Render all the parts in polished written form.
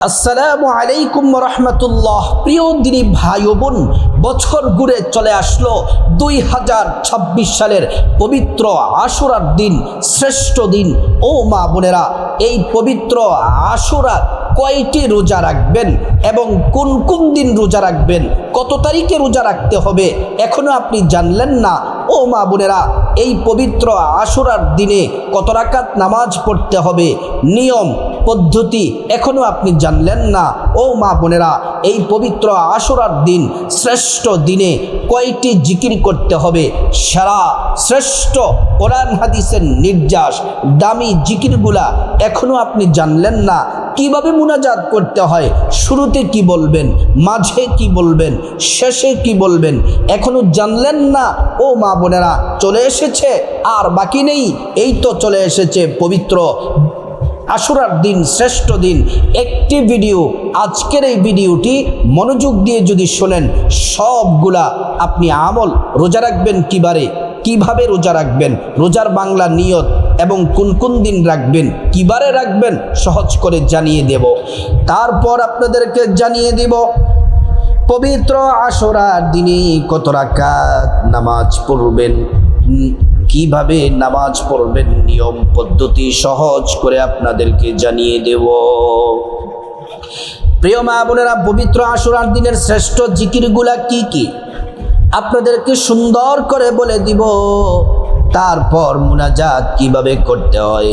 আসসালামু আলাইকুম রহমতুল্লাহ। প্রিয় দিনী ভাই ও বোন, বছর ঘুরে চলে আসলো 2026 সালের পবিত্র আশুরার দিন, শ্রেষ্ঠ দিন। ও মা বোনেরা, এই পবিত্র আশুরা কয়টি রোজা রাখবেন এবং কোন কোন দিন রোজা রাখবেন, কত তারিখে রোজা রাখতে হবে এখনো আপনি জানলেন না। ও মা বোনেরা, এই পবিত্র আশুরার দিনে কত রাকাত নামাজ পড়তে হবে, নিয়ম পদ্ধতি এখনো আপনি জানলেন না। ও মা বোনেরা, এই পবিত্র আশুরার দিন, শ্রেষ্ঠ দিনে কয়টি জিকির করতে হবে, সেরা শ্রেষ্ঠ কোরআন হাদিসের নির্যাস দামি জিকিরগুলা এখনো আপনি জানলেন না। কিভাবে মুনাজাত করতে হয়, শুরুতে কি বলবেন, মাঝে কি বলবেন, শেষে কি বলবেন এখনো জানলেন না। ও মা বোনেরা, চলে এসেছে, আর বাকি নেই। এই তো চলে এসেছে পবিত্র আশুরার দিন, শ্রেষ্ঠ দিন। একটি ভিডিও, আজকের এই ভিডিওটি মনোযোগ দিয়ে যদি শোনেন, সবগুলা আপনি আমল। রোজা রাখবেন কিভাবে রোজা রাখবেন, রোজার বাংলা নিয়ত এবং কোন কোন দিন রাখবেন, কিবারে রাখবেন সহজ করে জানিয়ে দেব। তারপর আপনাদেরকে জানিয়ে দিব পবিত্র আশুরার দিনে কত রাকাত নামাজ পড়বেন, কিভাবে নামাজ পড়বেন, নিয়ম পদ্ধতি সহজ করে আপনাদেরকে জানিয়ে দেব। প্রিয় মা বোনেরা, পবিত্র আশুরার দিনের শ্রেষ্ঠ জিকিরগুলা কি কি আপনাদেরকে সুন্দর করে বলে দিব। তারপর মুনাজাত কিভাবে করতে হয়,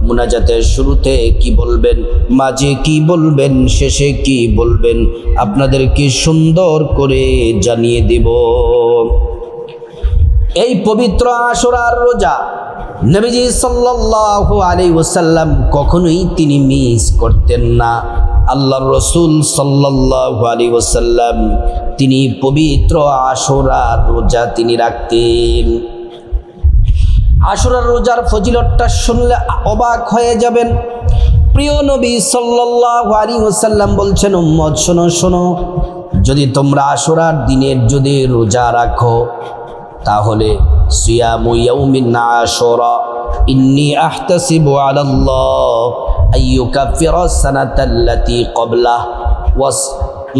মুনাজাতের শুরুতে কি বলবেন, মাঝে কি বলবেন, শেষে কি বলবেন আপনাদেরকে সুন্দর করে জানিয়ে দিব। এই পবিত্র আশুরার রোজা নবীজি সাল্লাল্লাহু আলাইহি ওয়াসাল্লাম কখনোই তিনি মিস করতেন না। আল্লাহর রাসূল সাল্লাল্লাহু আলাইহি ওয়াসাল্লাম তিনি পবিত্র আশুরার রোজা তিনি রাখতেন। আশুরার রোজার ফজিলতটা শুনলে অবাক হয়ে যাবেন। প্রিয় নবী সাল্লাল্লাহু আলাইহি ওয়াসাল্লাম বলছেন, উম্মত শোনো শোনো, যদি তোমরা আশুরার দিনের যদি রোজা রাখো, তাহলে সিয়ামু ইয়াউমিন আশুরা ইন্নী আহতাসিবু আলাল্লাহ আইয়ুকাফিরা সানাতাল্লাতী ক্বাবলাহ ওয়াস।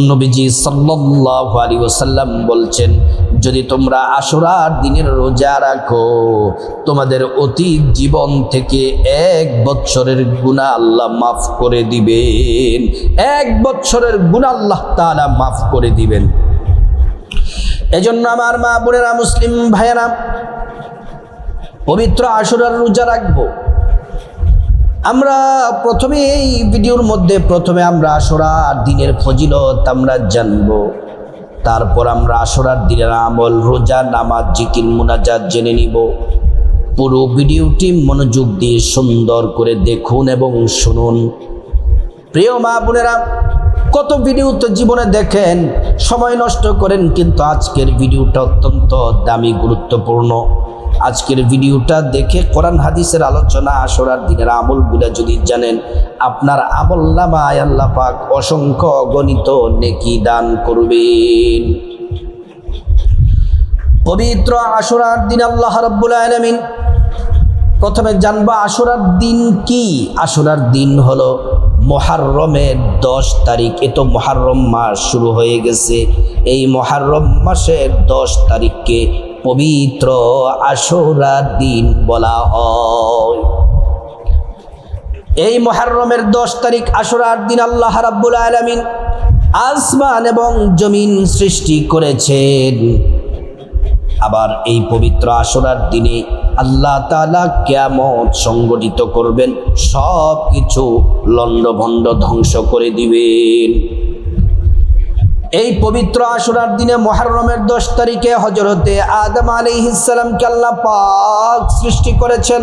নবীজি সাল্লাল্লাহু আলাইহি ওয়াসাল্লাম বলছেন, যদি তোমরা আশুরার দিনের রোজা রাখো, তোমাদের অতীত জীবন থেকে 1 বছরের গুনাহ আল্লাহ মাফ করে দিবেন। 1 বছরের গুনাহ আল্লাহ তাআলা মাফ করে দিবেন। এজন্য আমার মা বোনেরা, মুসলিম ভাইয়েরা, পবিত্র আশুরার রোজা রাখবো। আমরা প্রথমে এই ভিডিওর মধ্যে আমরা আশুরার দিনের ফজিলত আমরা জানবো। তারপর আমরা আশুরার দিনের আমল, রোজা, নামাজ, জিকির, মুনাজাত জেনে নিব। পুরো ভিডিওটি মনোযোগ দিয়ে সুন্দর করে দেখুন এবং শুনুন। প্রিয় মা বোনেরা, কত ভিডিও তো জীবনে দেখেন, সময় নষ্ট করেন, কিন্তু আজকের ভিডিওটা অত্যন্ত দামি, গুরুত্বপূর্ণ। আজকের ভিডিওটা দেখে কোরআন হাদিসের আলোচনা, আশুরার দিনের আমলগুলো যদি জানেন, আপনার আমলনামায় আল্লাহ পাক অসংখ্য অগণিত নেকি দান করবেন। পবিত্র আশুরার দিন আল্লাহ রাব্বুল আলামিন, প্রথমে জানবা আশুরার দিন কি। আশুরার দিন হলো মুহররমের 10 তারিখ। এ তো মুহররম মাস শুরু হয়ে গেছে। এই মুহররম মাসের 10 তারিখকে পবিত্র আশুরার দিন বলা হয়। এই মুহররমের 10 তারিখ আশুরার দিন আল্লাহ রাব্বুল আলামিন আসমান এবং জমিন সৃষ্টি করেছেন। আবার এই পবিত্র আশুরার দিনে আল্লাহ তাআলা কিয়ামত সংগঠিত করবেন, সব কিছু লণ্ডভণ্ড ধ্বংস করে দিবেন। এই পবিত্র আশুরার দিনে মুহররমের 10 তারিখে হযরতে আদম আলাইহিস সালামকে আল্লাহ পাক সৃষ্টি করেছেন,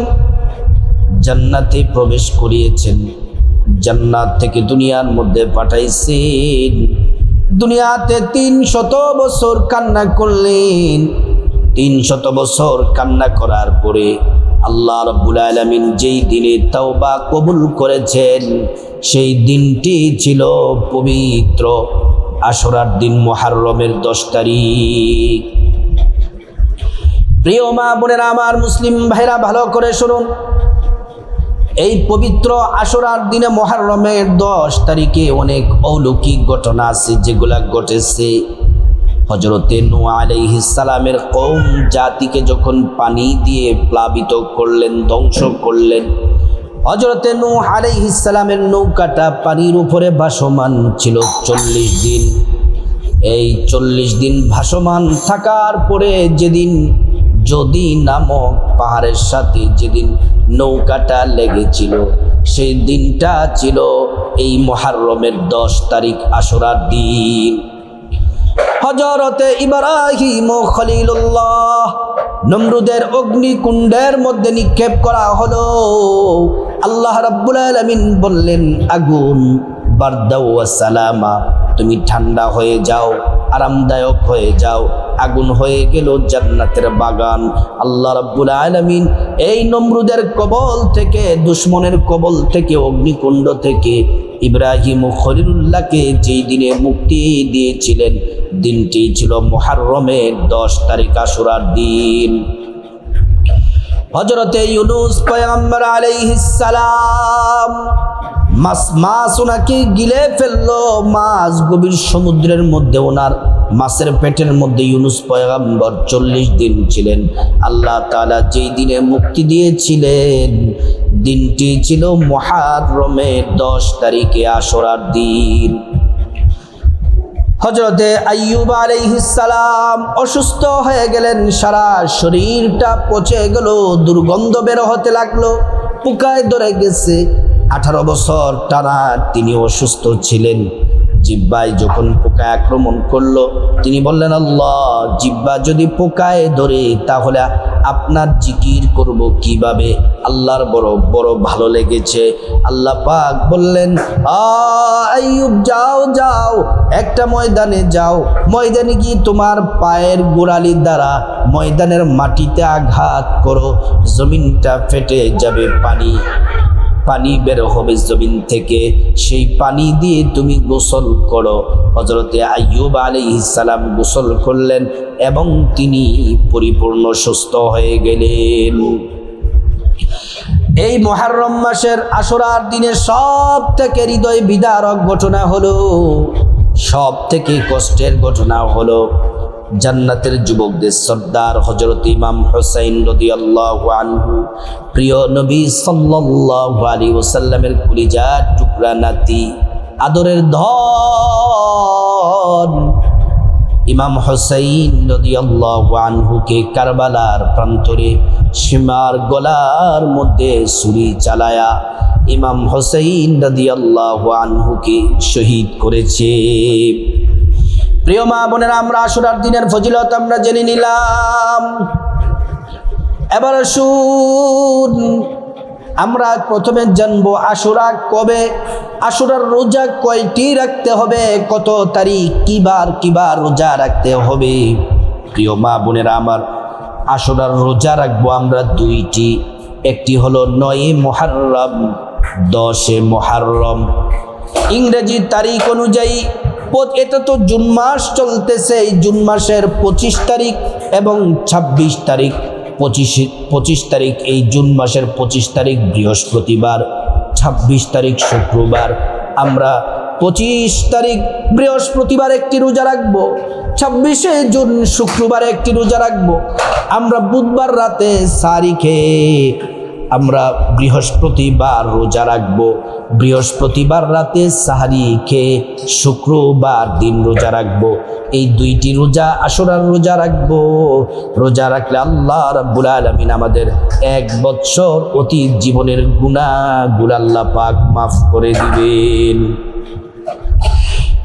জান্নাতে প্রবেশ করিয়েছেন, জান্নাত থেকে দুনিয়ার মধ্যে পাঠাইছেন। দুনিয়াতে 300 বছর কান্না করলেন। 300 বছর কান্না করার পরে আল্লাহ রাব্বুল আলামিন যেই দিনে তাওবা কবুল করেছেন, সেই দিনটি ছিল পবিত্র আশুরার দিন, মুহররমের 10 তারিখ। প্রিয় মা বোনেরা আমার, মুসলিম ভাইরা, ভালো করে শুনুন। এই পবিত্র আশুরার দিনে মুহররমের 10 তারিখে অনেক অলৌকিক ঘটনা আছে যেগুলা ঘটেছে। হযরতে নূহ আলাইহিস সালামের কওম জাতিকে যখন পানি দিয়ে প্লাবিত করলেন, ধ্বংস করলেন, হযরতে নূহ আলাইহিস সালামের নৌকাটা পানির উপরে ভাসমান ছিল 40 দিন। এই 40 দিন ভাসমান থাকার পরে যেদিন যদি নামক পাহাড়ের সাথে যেদিন নৌকাটা লেগেছিল, সেই দিনটা ছিল এই মুহররমের 10 তারিখ আশুরার দিন। হযরতে ইব্রাহিম খলিলুল্লাহ নমরুদের অগ্নিকুণ্ডের মধ্যে নিক্ষেপ করা হলো। আল্লাহ রাব্বুল আলামিন বললেন, আগুন বারদাও ওয়া সালামা, তুমি ঠান্ডা হয়ে যাও, আরামদায়ক হয়ে যাও। আগুন হয়ে গেল জান্নাতের বাগান। আল্লাহ রাব্বুল আলামিন এই নমরুদের কবল থেকে, দুশমনের কবল থেকে, অগ্নিকুণ্ড থেকে ইব্রাহিম খলিলুল্লাহকে যেই দিনে মুক্তি দিয়েছিলেন, দিনটি ছিল মুহররমের 10 তারিখ আশুরার দিন। হযরতে ইউনূস পয়গম্বর আলাইহিস সালাম মাছ ওনাকে গিলে ফেললো। মাছ গভীর সমুদ্রের মধ্যে, ওনার মাছের পেটের মধ্যে ইউনূস পয়গম্বর 40 দিন ছিলেন। আল্লাহ তাআলা যেই দিনে মুক্তি দিয়েছিলেন, দিনটি ছিল মুহররমের 10 তারিখে আশুরার দিন। হযরতে আইয়ুব আলাইহিস সালাম অসুস্থ হয়ে গেলেন, সারা শরীরটা পচে গেল, দুর্গন্ধ বের হতে লাগলো, পোকায় ধরে গেছে। 18 বছর টানা তিনি অসুস্থ ছিলেন। জিহ্বায় যখন পোকা আক্রমণ করলো, তিনি বললেন, আল্লাহ, জিহ্বা যদি পোকায় ধরে তাহলে আপনার জিকির করব কিভাবে? আল্লাহর বড় বড় ভালো লেগেছে। আল্লাহ পাক বললেন, আইয়ুব যাও যাও, একটা ময়দানে যাও, ময়দানে গিয়ে তোমার পায়ের গোড়ালি দ্বারা ময়দানের মাটিতে আঘাত করো, জমিনটা ফেটে যাবে, পানি বের হবে জমিন থেকে, সেই পানি দিয়ে তুমি গোসল করো। হযরতে আইয়ুব আলাইহিস সালাম গোসল করলেন এবং তিনি পরিপূর্ণ সুস্থ হয়ে গেলেন। এই মুহররম মাসের আশুরার দিনের সব থেকে হৃদয় বিদারক ঘটনা হলো, সব থেকে কষ্টের ঘটনা হলো জান্নাতের যুবকদের সর্দার হযরত ইমাম হুসাইন রাদিয়াল্লাহু আনহু, প্রিয় নবী সাল্লাল্লাহু আলাইহি ওয়াসাল্লামের কলিজার টুকরা নাতি, আদরের ধন ইমাম হুসাইন রাদিয়াল্লাহু আনহুকে কারবালার প্রান্তরে সীমার গলার মধ্যে ছুরি চালায়া ইমাম হুসাইন রাদিয়াল্লাহু আনহুকে শহীদ করেছে। প্রিয় মা বোনেরা, আমরা আশুরার দিনের ফজিলত আমরা জেনে নিলাম। এবার আসুন আমরা প্রথমে জানবো আশুরা কবে, আশুরার রোজা কয়টি রাখতে হবে, কত তারিখ, কিবার রোজা রাখতে হবে। প্রিয় মা বোনেরা আমার, আশুরার রোজা রাখবো আমরা দুইটি, একটি হলো 9 মুহররম, 10 মুহররম। ইংরেজি তারিখ অনুযায়ী এটা তো জুন মাস চলতেছে, এই জুন মাসের 25 তারিখ এবং 26 তারিখ। 25 তারিখ এই জুন মাসের 25 তারিখ বৃহস্পতিবার, 26 তারিখ শুক্রবার। আমরা 25 তারিখ বৃহস্পতিবার একটি রোজা রাখবো, 26শে জুন শুক্রবার একটি রোজা রাখবো। আমরা বুধবার রাতে সারি খেয়ে আমরা বৃহস্পতিবার রোজা রাখবো, বৃহস্পতিবার রাতে সাহারি খেয়ে শুক্রবার দিন রোজা রাখবো। এই দুইটি রোজা আশুরার রোজা রাখবো। রোজা রাখলে আল্লাহ রাব্বুল আলামিন আমাদের 1 বৎসর অতীত জীবনের গুনাহগুলো আল্লাহ পাক মাফ করে দিবেন।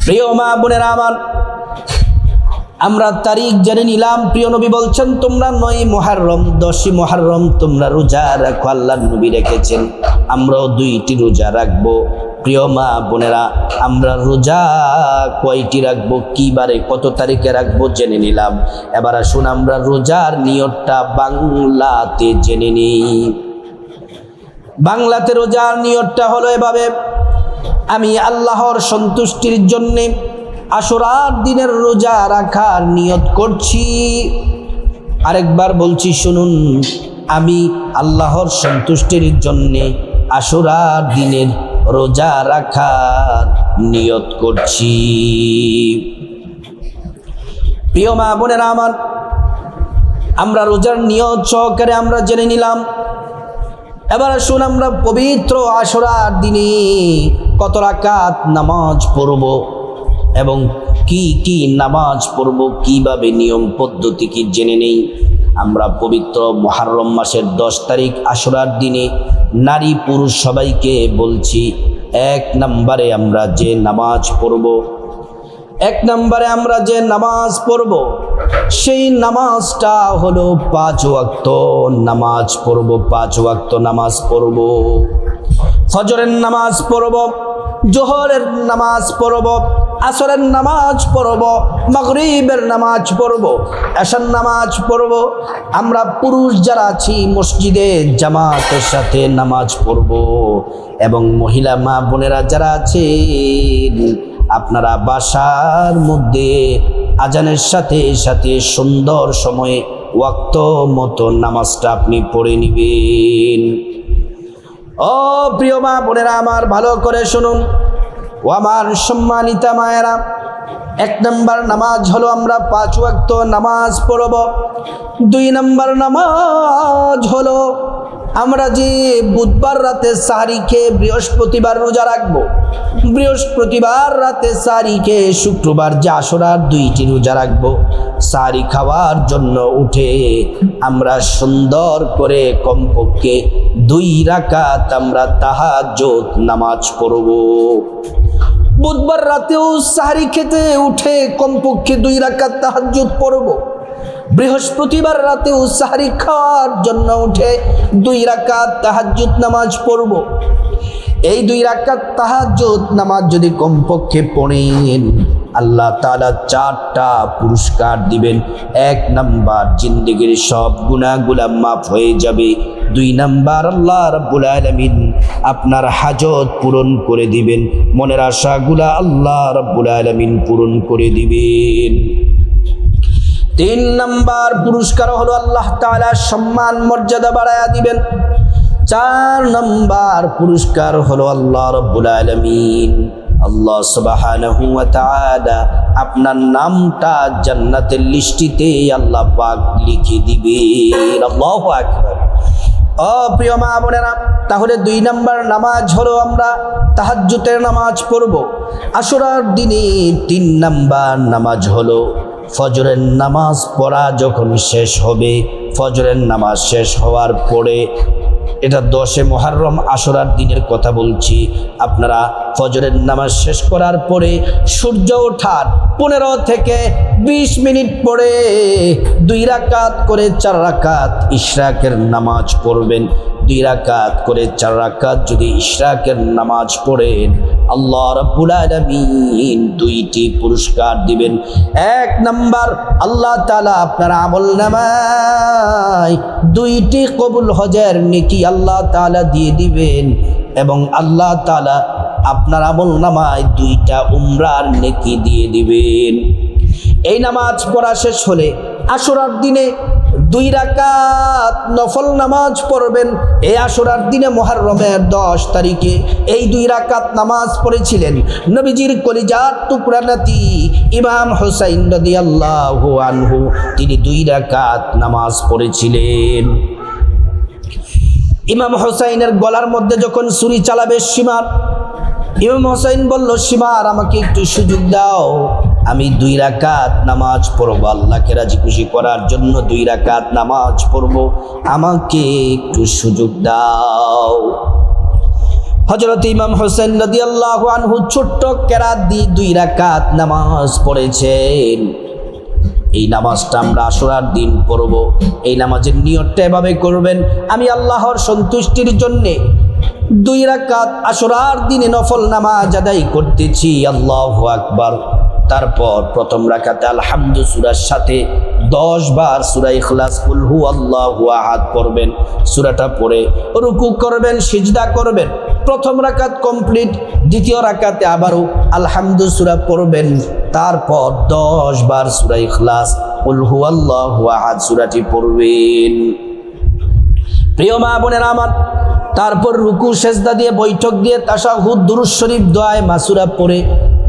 প্রিয় মা বোনেরা আমার, আমরা তারিখ জেনে নিলাম। প্রিয় নবী বলছেন, তোমরা 9 মুহররম 10 মুহররম তোমরা রোজা রাখো, আল্লাহর নবী রেখেছেন, আমরাও 2টি রোজা রাখবো। প্রিয় মা বোনেরা, আমরা রোজা কয়টি রাখবো, কি বারে কত তারিখে রাখবো জেনে নিলাম। এবার আসুন আমরা রোজার নিয়তটা বাংলাতে জেনে নিই। বাংলাতে রোজার নিয়তটা হলো এভাবে, আমি আল্লাহর সন্তুষ্টির জন্যে আশুরার দিনের রোজা রাখার নিয়ত করছি। আরেকবার বলছি শুনুন, আমি আল্লাহর সন্তুষ্টির জন্যে আশুরার দিনের রোজা রাখার নিয়ত করছি। প্রিয় মা বোনেরা আমার, আমরা রোজার নিয়ত সহকারে আমরা জেনে নিলাম। এবার আসুন আমরা পবিত্র আশুরার দিনে কত রাকাত নামাজ পড়ব এবং কি কি নামাজ পড়ব, কিভাবে নিয়ম পদ্ধতি কি জেনে নেই। আমরা পবিত্র মুহররম মাসের 10 তারিখ আশুরার দিনে নারী পুরুষ সবাইকে বলছি, 1 নম্বরে আমরা যে নামাজ পড়ব, 1 নম্বরে আমরা যে নামাজ পড়ব সেই নামাজটা হলো 5 ওয়াক্ত নামাজ পড়ব। 5 ওয়াক্ত নামাজ পড়ব। ফজরের নামাজ পড়ব, জোহরের নামাজ পড়ব, আসরের নামাজ পড়ব, মাগরিবের নামাজ পড়ব, এশার নামাজ পড়ব। আমরা পুরুষ যারা আছি মসজিদে জামাতের সাথে নামাজ পড়ব এবং মহিলা মা বোনেরা যারা আছেন আপনারা বাসার মধ্যে আজানের সাথে সাথে সুন্দর সময়ে ওয়াক্ত মতো নামাজটা আপনি পড়ে নেবেন। ও প্রিয় মা বোনেরা আমার, ভালো করে শুনুন। ও আমার সম্মানিতা মায়েরা, 1 নম্বর নামাজ হলো আমরা 5 ওয়াক্ত নামাজ পড়ব। 2 নম্বর নামাজ হলো আমরা যে বুধবার রাতে সাহরি খেয়ে বৃহস্পতিবার রোজা রাখবো, বৃহস্পতিবার রাতে সাহরি খেয়ে শুক্রবার যে আশুরার 2টি রোজা রাখবো। সাহরি খাওয়ার জন্য উঠে আমরা সুন্দর করে কমপক্ষে 2 রাকাত আমরা তাহাজ্জুদ নামাজ পড়ব। বুধবার রাতেও সাহরি খেতে উঠে কমপক্ষে 2 রাকাত তাহাজ্জুদ পড়ব। বৃহস্পতিবার রাতেও সাহরি খাওয়ার জন্য উঠে 2 রাকাত তাহাজ্জুদ নামাজ পড়ব। এই 2 রাকাত তাহাজ্জুদ নামাজ যদি কমপক্ষে পড়েন, আল্লাহ তাআলা 4টা পুরস্কার দিবেন। 1 নাম্বার, জিন্দেগির সব গুনাহগুলো মাফ হয়ে যাবে। 2 নাম্বার, আল্লাহ রাব্বুল আলামিন আপনার হাজত পূরণ করে দিবেন, মনের আশাগুলা আল্লাহ রাব্বুল আলামিন পূরণ করে দিবেন। 3 নাম্বার পুরস্কার হলো আল্লাহ তাআলা সম্মান মর্যাদা বাড়ায়া দিবেন। 4 নাম্বার পুরস্কার হলো আল্লাহ রাব্বুল আলামিন, আল্লাহ সুবহানাহু ওয়া তাআলা আপনার নামটা জান্নাতের লিস্টিতে আল্লাহ পাক লিখে দিবেন। আল্লাহু আকবার। ও প্রিয় মা বোনেরা, তাহলে 2 নাম্বার নামাজ হলো আমরা তাহাজ্জুদের নামাজ পড়ব আশুরার দিনে। 3 নাম্বার নামাজ হলো ফজরের নামাজ পড়া যখন শেষ হবে, ফজরের নামাজ শেষ হওয়ার পরে, এটা 10 মুহররম আশুরার দিনের কথা বলছি, আপনারা ফজরের নামাজ শেষ করার পরে সূর্য ওঠার 15 থেকে 20 মিনিট পরে 2 রাকাত করে 4 রাকাত ইশরাকের নামাজ পড়বেন। 2 রাকাত করে 4 রাকাত যদি ইশরাকের নামাজ পড়েন, আল্লাহ রাব্বুল আলামিন 2টি পুরস্কার দিবেন। 1 নাম্বার, আল্লাহ তাআলা আপনার আমলনামায় 2টি কবুল হজের নেকি আল্লাহ তাআলা দিয়ে দিবেন এবং আল্লাহ তাআলা আপনার আমলনামায় 2টা উমরার নেকি দিয়ে দিবেন। এই নামাজ পড়া শেষ হলে আশুরার দিনে 2 রাকাত নফল নামাজ পড়বেন। এই আশুরার দিনে মুহররমের 10 তারিখে এই 2 রাকাত নামাজ পড়েছিলেন নবীজির কলিজার টুকরা নাতি ইমাম হুসাইন রাদিয়াল্লাহু আনহু। তিনি 2 রাকাত নামাজ পড়েছিলেন। ইমাম হুসাইনের গলার মধ্যে যখন ছুরি চালাবে সীমার, ইমাম হুসাইন বলল, সীমার আমাকে একটু সুযোগ দাও, আমি 2 রাকাত নামাজ পড়ব, আল্লাহকে রাজি খুশি করার জন্য 2 রাকাত নামাজ পড়ব, আমাকে একটু সুযোগ দাও। হযরত ইমাম হুসাইন রাদিয়াল্লাহু আনহু ছোট্ট কেরাত দিয়ে 2 রাকাত নামাজ পড়েছেন। এই নামাজটা আমরা আশুরার দিন পড়ব। এই নামাজের নিয়তটা এভাবে করবেন, আমি আল্লাহর সন্তুষ্টির জন্যে 2 রাকাত আশুরার দিনে নফল নামাজ আদায় করতেছি, আল্লাহু আকবার। তারপর প্রথম রাকাতে আলহামদু সূরার সাথে 10 বার সূরা ইখলাস কুল হু আল্লাহু আহাদ পড়বেন। সূরাটা পড়ে রুকু করবেন, সিজদা করবেন। প্রথম রাকাত কমপ্লিট। দ্বিতীয় রাকাতে আবারও আলহামদু সূরা পড়বেন। তারপর 10 বার সূরা ইখলাস কুল হু আল্লাহু আহাদ সূরাটি পড়বেন। প্রিয় মা বোনেরা আমার, তারপর রুকু সেজদা দিয়ে বৈঠক দিয়ে তাশাহুদ দুরূদ শরীফ দোয়ায়ে মাসুরা পড়ে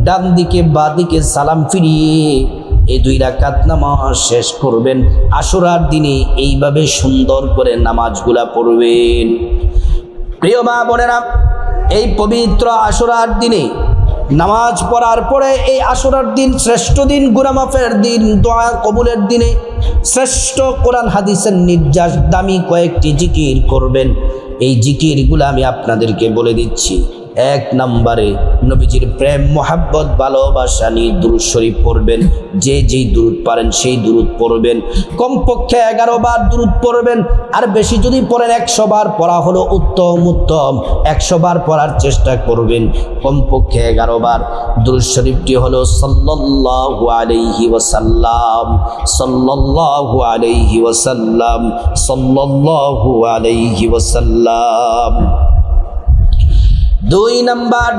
ডান দিকে বাঁ দিকে সালাম ফিরিয়ে এই 2 রাকাত নামাজ শেষ করবেন। আশুরার দিনে এইভাবে সুন্দর করে নামাজগুলা পড়বেন। প্রিয় মা বোনেরা, এই পবিত্র আশুরার দিনে নামাজ পড়ার পরে, এই আশুরার দিন শ্রেষ্ঠ দিন, গুনাহ মাফের দিন, দোয়া কবুলের দিনে শ্রেষ্ঠ কোরআন হাদিসের নির্যাস দামি কয়েকটি জিকির করবেন। এই জিকিরগুলো আমি আপনাদেরকে বলে দিচ্ছি। 1 নম্বরে নবীজির প্রেম মোহাব্বত ভালোবাসা নিয়ে দুরূদ শরীফ পড়বেন। যেই দুরূদ পারেন সেই দুরূদ পড়বেন। কমপক্ষে 11 বার দুরূদ পড়বেন। আর বেশি যদি পড়েন 100 বার পড়া হলো উত্তম। 100 বার পড়ার চেষ্টা করবেন। কমপক্ষে 11 বার। দুরূদ শরীফটি হলো সাল্লাল্লাহু আলাইহি ওয়াসাল্লাম, সাল্লাল্লাহু আলাইহি ওয়াসাল্লাম, সাল্লাল্লাহু আলাইহি ওয়াসাল্লাম। 2 নম্বর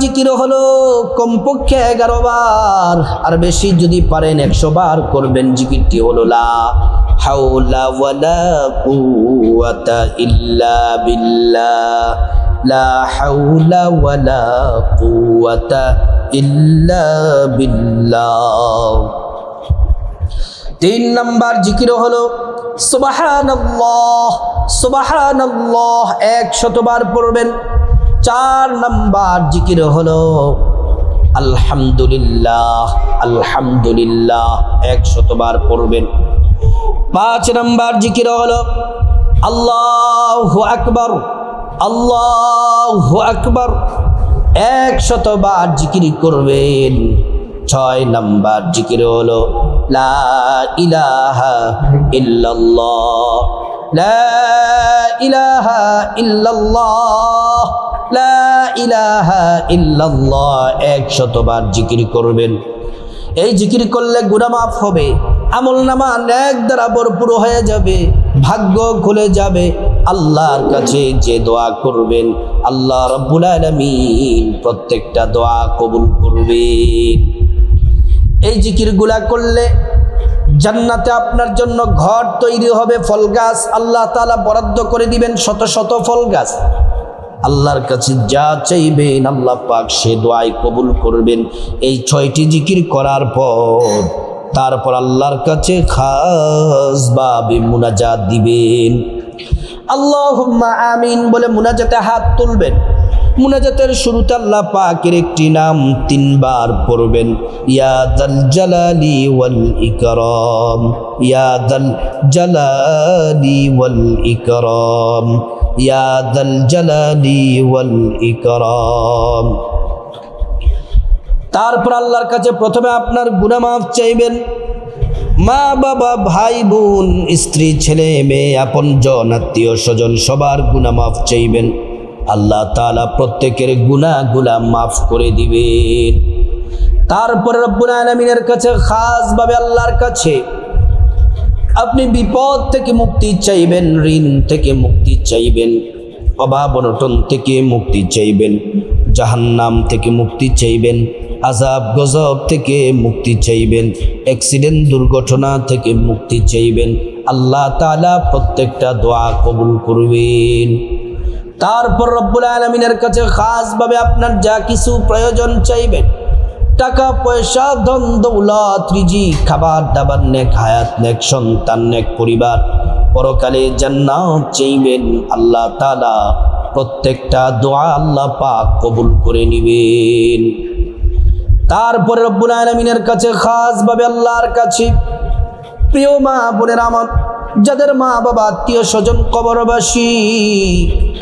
জিকির হলো কমপক্ষে 11 বার, আর বেশি যদি পারেন 100 বার করবেন। জিকিরটি হলো লা হাওলা ওয়ালা কুওয়াতা ইল্লা বিল্লাহ, লা হাওলা ওয়ালা কুওয়াতা ইল্লা বিল্লাহ। 3 নম্বর জিকির হলো সুবহানাল্লাহ, সুবহানাল্লাহ 100 বার পড়বেন। 4 নম্বর জিকির হলো আলহামদুলিল্লাহ, আলহামদুলিল্লাহ 100 বার পড়বেন। 5 নম্বর জিকির হলো আল্লাহু আকবার, আল্লাহু আকবার 100 বার জিকির করবেন। 6 নম্বর জিকির হলো লা ইলাহা ইল্লাল্লাহ, লা ইলাহা ইল্লাল্লাহ, লা ইলাহা ইল্লাল্লাহ 100 বার জিকির করবেন। এই জিকির করলে গুনাহ মাফ হবে, আমলনামা নেক দ্বারা ভরপুর হয়ে যাবে, ভাগ্য খুলে যাবে। আল্লাহর কাছে যে দোয়া করবেন আল্লাহ রাব্বুল আলামিন প্রত্যেকটা দোয়া কবুল করবেন। এই জিকিরগুলা করলে জান্নাতে আপনার জন্য ঘর তৈরি হবে, ফল গাছ আল্লাহ তাআলা বরাদ্দ করে দিবেন, শত শত ফল গাছ। আল্লাহর কাছে যা চাইবেন আল্লাহ পাক সে দোয়াই কবুল করবেন। এই 6টি জিকির করার পর তারপর আল্লাহর কাছে খাস ভাবে মুনাজাত দিবেন। আল্লাহুম্মা আমিন বলে মুনাজাতে হাত তুলবেন। মুনাজাতের শুরুতে আল্লাহ পাকের একটি নাম 3 বার পড়বেন, ইয়া যাল জালালি ওয়াল ইকরাম, ইয়া যাল জালালি ওয়াল ইকরাম, ইয়া যাল জালালি ওয়াল ইকরাম। তারপর আল্লাহর কাছে প্রথমে আপনার গুনাহ মাফ চাইবেন। মা বাবা ভাই বোন স্ত্রী ছেলে মেয়ে আপনজন আত্মীয় স্বজন সবার গুনাহ মাফ চাইবেন। আল্লাহ তাআলা প্রত্যেকের গুনাহগুলা মাফ করে দিবেন। তারপর রব্বুল আলামিনের কাছে খাসভাবে আল্লাহর কাছে আপনি বিপদ থেকে মুক্তি চাইবেন, ঋণ থেকে মুক্তি চাইবেন, অভাব অনটন থেকে মুক্তি চাইবেন, জাহান্নাম থেকে মুক্তি চাইবেন, আযাব গজব থেকে মুক্তি চাইবেন, অ্যাক্সিডেন্ট দুর্ঘটনা থেকে মুক্তি চাইবেন। আল্লাহ তাআলা প্রত্যেকটা দোয়া কবুল করবেন। তারপর রব্বুল আলামিনের কাছে খাসভাবে আপনার যা কিছু প্রয়োজন চাইবেন, টাকা পয়সা ধন দৌলত রিজিক খাবার দাবার নেক হায়াত নেক সন্তান নেক পরিবার পরকালে জান্নাত চাইবেন। আল্লাহ তাআলা প্রত্যেকটা দোয়া আল্লাহ পাক কবুল করে নেবেন। তারপরে রব্বুল আলামিনের কাছে খাসভাবে আল্লাহর কাছে প্রিয় মা বোনের আমার যাদের মা বাবা আত্মীয় স্বজন কবরবাসী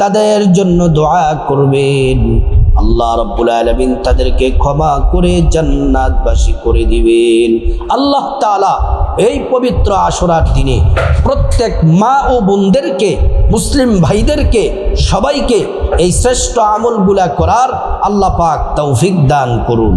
তাদের জন্য দোয়া করবেন। আল্লাহ রাব্বুল আলামিন তাদেরকে ক্ষমা করে জান্নাতবাসী করে দিবেন। আল্লাহ তাআলা এই পবিত্র আশুরার দিনে প্রত্যেক মা ও বোনদেরকে, মুসলিম ভাইদেরকে, সবাইকে এই শ্রেষ্ঠ আমলগুলা করার আল্লাহ পাক তৌফিক দান করুন।